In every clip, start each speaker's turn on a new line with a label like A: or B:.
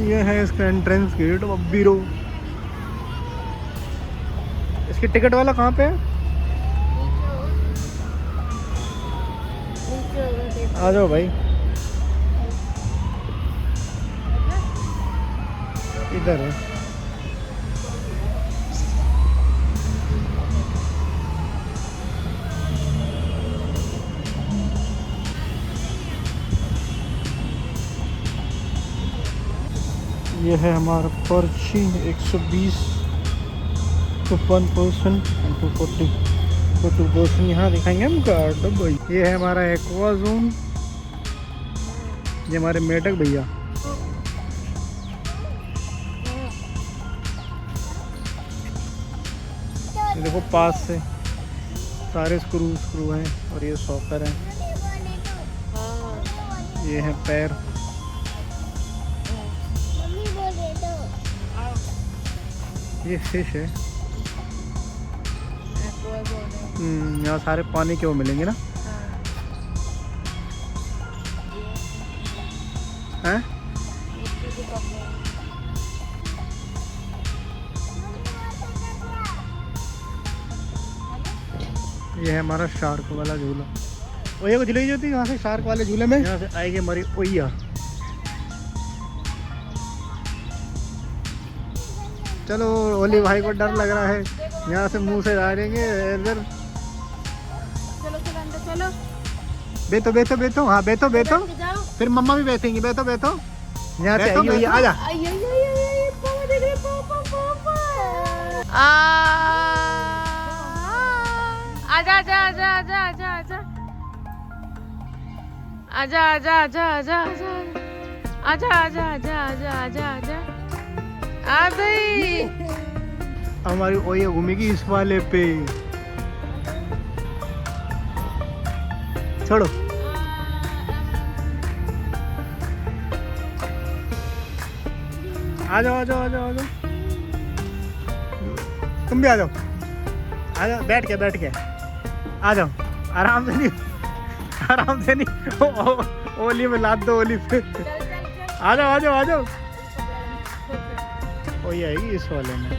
A: ये है इसका एंट्रेंस गेट बब्बीरो। इसकी टिकट वाला कहाँ पे है? आ जाओ भाई, इधर है। ये है हमारा पर्ची 120 तो 1% 240 तो 2% यहाँ दिखाएंगे हम कार्ड भाई। ये है हमारा एक्वा जोन। ये हमारे मेढक भैया। ये देखो पास से सारे स्क्रू हैं और ये सॉकर हैं। ये है पैर। ये फिश है। यहाँ सारे पानी के वो मिलेंगे ना। हैं? ये है हमारा शार्क वाला झूला। ओया को झूले जो थी यहाँ से शार्क वाले झूले में यहाँ से आएगी हमारी ओया। चलो ओली भाई को डर लग रहा है, यहाँ से मुंह से डालेंगे इधर।
B: चलो
A: बैठो बैठो बैठो, हाँ बैठो बैठो, फिर मम्मा भी बैठेंगी। बैठो बैठो, यहाँ से आएगी भैया। आजा
B: आजा आजा आजा आजा आजा आजा आजा आजा आजा आजा आजा आजा आजा आजा आजा आजा आ गई।
A: हमारी ओया घूमेगी इस वाले पे। छोड़ो, आ जाओ आ जाओ आ जाओ आ जाओ, तुम भी आ जाओ। आ जाओ, बैठ के आ जाओ। आराम से नहीं ओली में लाद दो, ओली पे। आ जाओ आ जाओ आ जाओ। वही आएगी इस वाले में।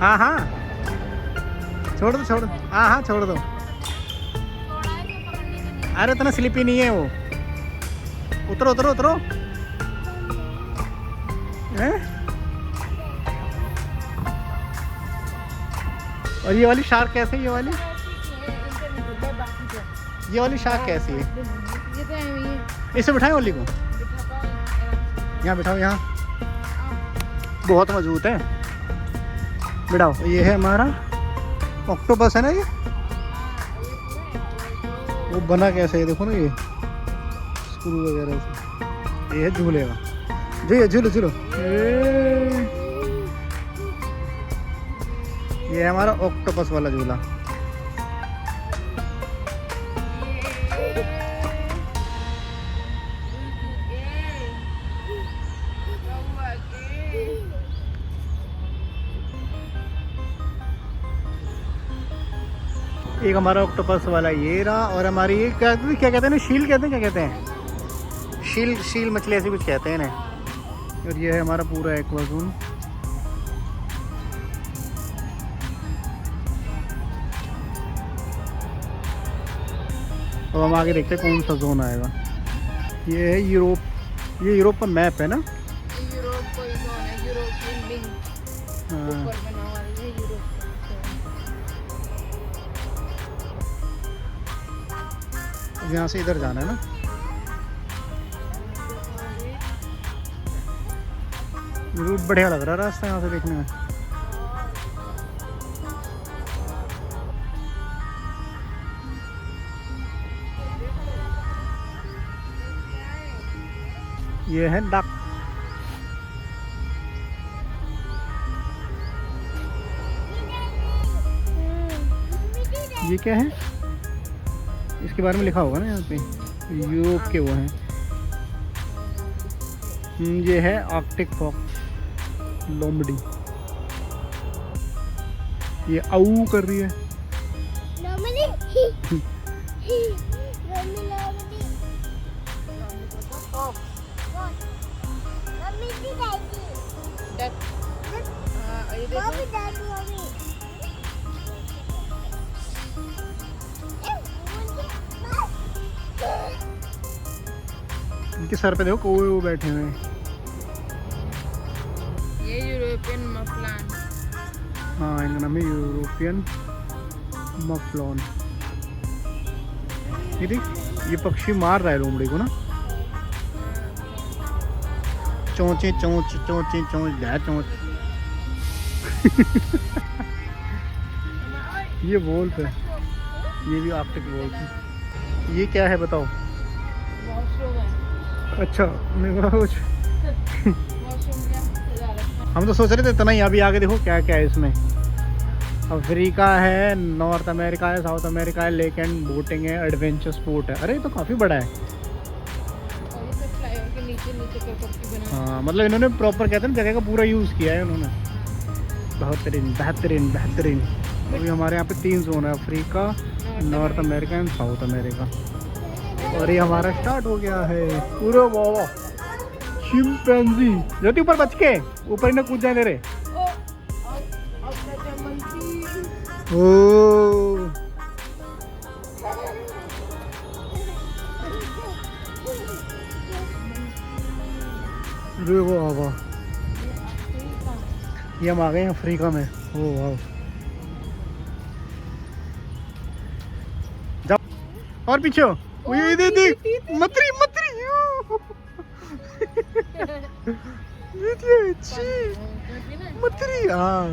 A: हाँ हाँ छोड़ दो हाँ हाँ छोड़ दो। अरे इतना स्लिपी नहीं है वो। उतरो उतरो उतरो। और ये वाली शार्क कैसे है? ये वाली शार्क कैसी है? इसे बिठाएं ओली को। यहाँ बिठाओ, यहाँ बहुत मजबूत है। बिठाओ। ये है हमारा ऑक्टोपस है ना। ये वो बना कैसे है देखो ना, ये स्क्रू वगैरह से। ये है झूले का। झूलो झूलो। ये है हमारा ऑक्टोपस वाला झूला। एक हमारा ऑक्टोपस वाला ये रहा। और हमारी ये क्या कहते हैं ना, शील कहते हैं, क्या कहते हैं, शील मछली ऐसी कुछ कहते हैं ना। और ये है हमारा पूरा एक्वा जोन। अब हम आगे देखते हैं कौन सा जोन आएगा। ये है यूरोप। ये यूरोप का मैप है ना।
B: यूरोप कोई जोन है, यूरोपियन विंग ऊपर बना हुआ है यूरोप।
A: यहाँ से इधर जाना है ना। रूट बढ़िया लग रहा है रास्ता यहाँ से देखने में। ये है डक। ये क्या है? इसके बारे में लिखा होगा ना यहाँ पे। यूरोप के वो हैं। ये है आर्कटिक फॉक्स लोमड़ी। ये आऊ कर रही है। इनके सर पे देखो कौवे वो बैठे हुए हैं।
B: ये यूरोपियन मफलान।
A: हाँ, इनका नाम है यूरोपियन मफलॉन। ये देख, ये पक्षी मार रहा है लोमड़ी को ना। चोंचे चोंच चोंचे चोंच दे चोंच। ये वोल्फ है, ये भी आर्कटिक वोल्फ है। ये क्या है बताओ?
B: वॉशरूम है।
A: अच्छा, मेरे को कुछ
B: वॉशरूम क्या सजा रखा है।
A: हम तो सोच रहे थे इतना ही, अभी आगे देखो क्या क्या है इसमें। अफ्रीका है, नॉर्थ अमेरिका है, साउथ अमेरिका है, लेक एंड बोटिंग है, एडवेंचर स्पोर्ट है। अरे ये तो काफ़ी बड़ा है।
B: और ये सब फ्लाईओवर के नीचे नीचे करके बना।
A: हाँ, मतलब इन्होंने प्रॉपर कहते हैं ना, जगह का पूरा यूज़ किया है उन्होंने। बेहतरीन बेहतरीन बेहतरीन। अभी हमारे यहाँ पे 3 जोन है, Africa, north America and south America. और ये हमारा स्टार्ट हो गया है। पूरे वाह, चिंपैंजी ज्योति ऊपर बच के, ऊपर ही ना कूद जाए तेरे। ओ रे वाह वाह, ये हम आ गए हैं अफ्रीका में। ओ वाह, और पीछे हो। ये देख मत्री मत्री मत्री। हाँ,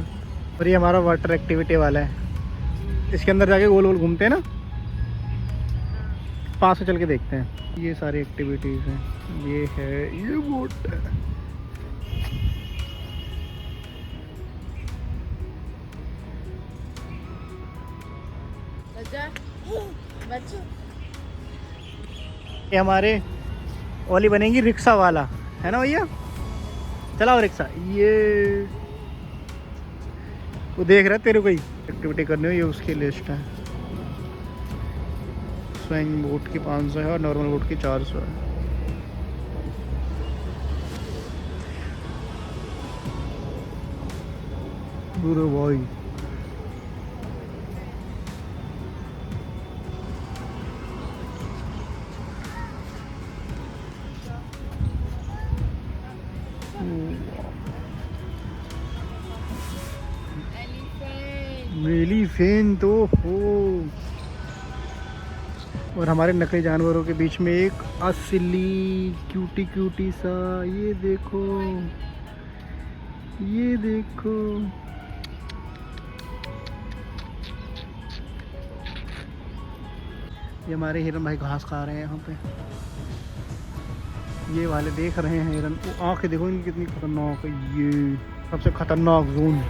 A: और ये हमारा वाटर एक्टिविटी वाला है। इसके अंदर जाके गोल गोल घूमते हैं ना, पास से चल के देखते हैं। ये सारी एक्टिविटीज हैं। ये है, ये बोट है। ये हमारे ओली बनेगी रिक्शा वाला, है ना भैया? चलाओ रिक्शा। ये वो देख रहा है तेरे को ही एक्टिविटी करनी हो, ये उसकी लिस्ट है। स्विंग बोट की 500 है और नॉर्मल बोट की 400 है। पूरे भाई एलिफेंट तो हो। और हमारे नकली जानवरों के बीच में एक असली क्यूटी क्यूटी सा, ये देखो, ये देखो। ये हमारे हिरन भाई घास खा रहे हैं यहाँ पे। ये वाले देख रहे हैं हिरन, वो आंखें देखो इनकी कितनी खतरनाक है। ये सबसे खतरनाक जोन।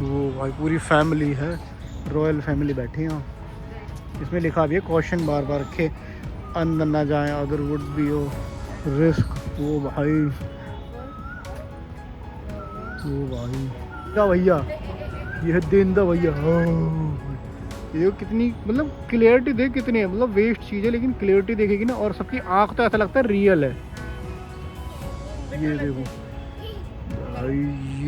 A: वो भाई पूरी फैमिली है, रॉयल फैमिली बैठी हैं। इसमें लिखा भी है क्वेश्चन बार बार रखे, अंदर ना जाए, अदर वुड बी हो रिस्क। वो भाई क्या भैया, ये है देंदा भैया। ये कितनी मतलब क्लियरिटी देख कितनी है, मतलब वेस्ट चीज़ है लेकिन क्लियरिटी देखेगी ना, और सबकी आँख तो ऐसा लगता है रियल है। ये देखो भाई,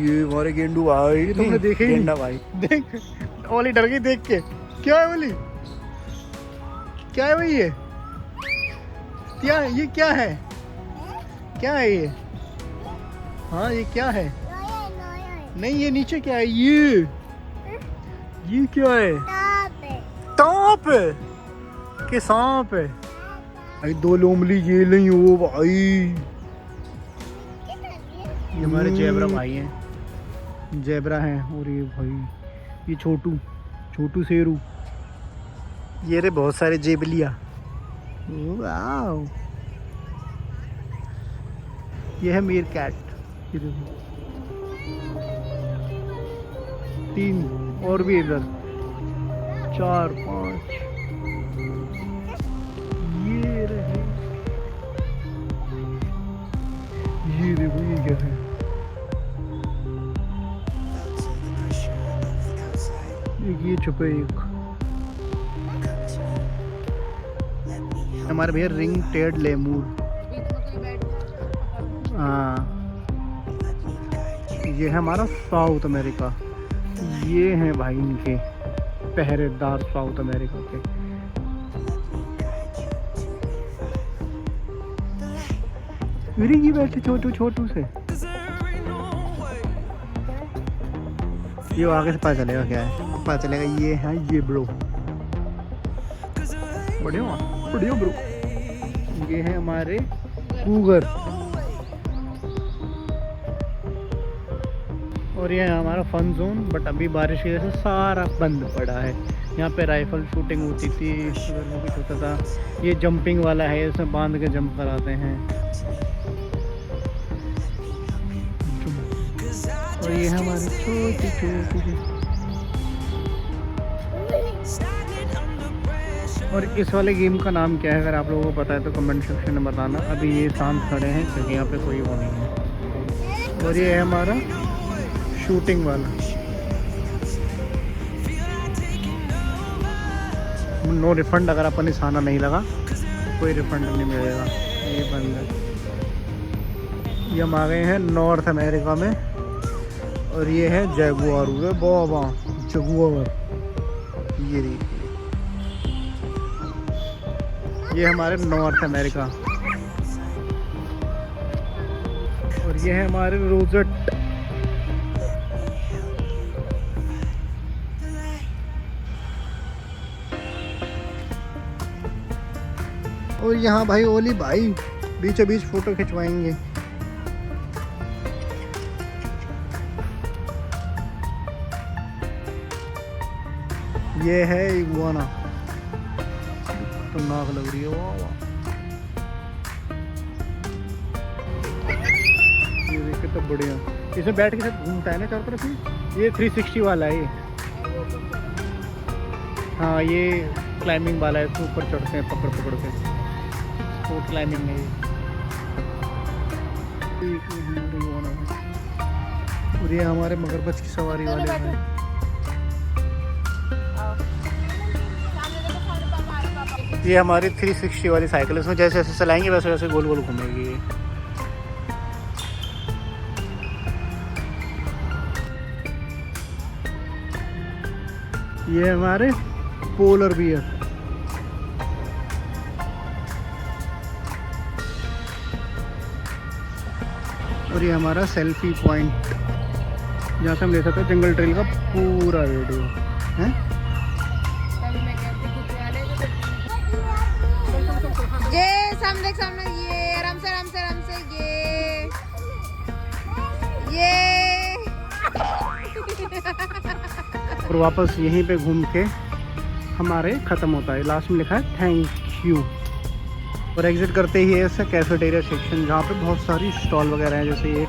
A: ये हमारे गेंडू भाई, तुमने देखे ही नहीं भाई। देख ओली डर गई देख के। क्या है ओली, क्या है भाई ये? क्या ये क्या है, क्या है ये? हाँ ये क्या है? नहीं ये नीचे क्या है? ये क्या है? सांप है कि सांप है भाई? 2 लोमली ये नहीं हो भाई। ये हमारे जेब्रा भाई हैं, जेब्रा हैं। और ये भाई ये छोटू शेरू। ये रे बहुत सारे जेबलिया। वाव, ये है मीर कैट। 3 और भी इधर 4 5। ये रहे, ये देखो ये क्या है? ये छुपे एक हमारे भैया रिंग टेड लेमूर। हाँ ये है हमारा साउथ अमेरिका। ये हैं भाई इनके पहरेदार साउथ अमेरिका के। रिंगी बैठे छोटू छोटू से। ये आगे से पता चलेगा क्या है, पता चलेगा ये है ये ब्रो। बढ़िया बढ़िया ब्रो। ये है हमारे कूगर और ये है हमारा फन जोन। बट अभी बारिश की वजह से सारा बंद पड़ा है। यहाँ पे राइफल शूटिंग होती थी, अगर वो कुछ होता था। ये जंपिंग वाला है, इसमें बांध के जंप कराते हैं। और ये है हमारे छोटी छोटी। और इस वाले गेम का नाम क्या है, अगर आप लोगों को पता है तो कमेंट सेक्शन में बताना। अभी ये शांत खड़े हैं क्योंकि यहाँ पे कोई वो नहीं है। और ये है हमारा शूटिंग वाला। नो रिफंड, अगर अपन इस आना नहीं लगा कोई रिफंड नहीं मिलेगा। ये बंद है। ये हम आ गए हैं नॉर्थ अमेरिका में और ये है जगुआर। बाबा जगुआर। ये देखिए ये हमारे नॉर्थ अमेरिका। और ये है हमारे रोजेट। और यहाँ भाई ओली भाई बीचों बीच फोटो खिंचवाएंगे। ये है इगुआना। तो नाक लग रही है। वाह वाह। ये देखिए तो बढ़िया। इसमें बैठ के सब घूमता है ना चारों तरफ ही। ये 360 वाला है ये। हाँ ये क्लाइंबिंग वाला है, इसके ऊपर चढ़ते हैं पकड़ पकड़ के। स्पोर्ट क्लाइंबिंग है ये। और ये हमारे मगरमच्छ की सवारी वाले हैं। ये हमारी 360 वाली साइकिल है। इसमें जैसे जैसे चलाएंगे वैसे वैसे गोल गोल घूमेगी ये हमारे पोलर बियर। और ये हमारा सेल्फी पॉइंट जहाँ से हम ले सकते हैं जंगल ट्रेल का पूरा वीडियो है।
B: ये सामने सामने, ये आराम से आराम से आराम से, ये
A: और वापस यहीं पे घूम के हमारे ख़त्म होता है। लास्ट में लिखा है थैंक यू। और एग्ज़िट करते ही है इसका कैफेटेरिया सेक्शन, जहाँ पे बहुत सारी स्टॉल वगैरह हैं। जैसे ये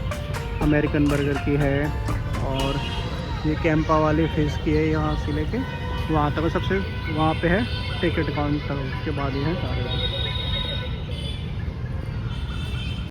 A: अमेरिकन बर्गर की है और ये कैंपा वाले फिश की है। यहाँ से लेके वहाँ तक सबसे वहाँ पे है टिकट काउंटर। उसके बाद ये है सारे।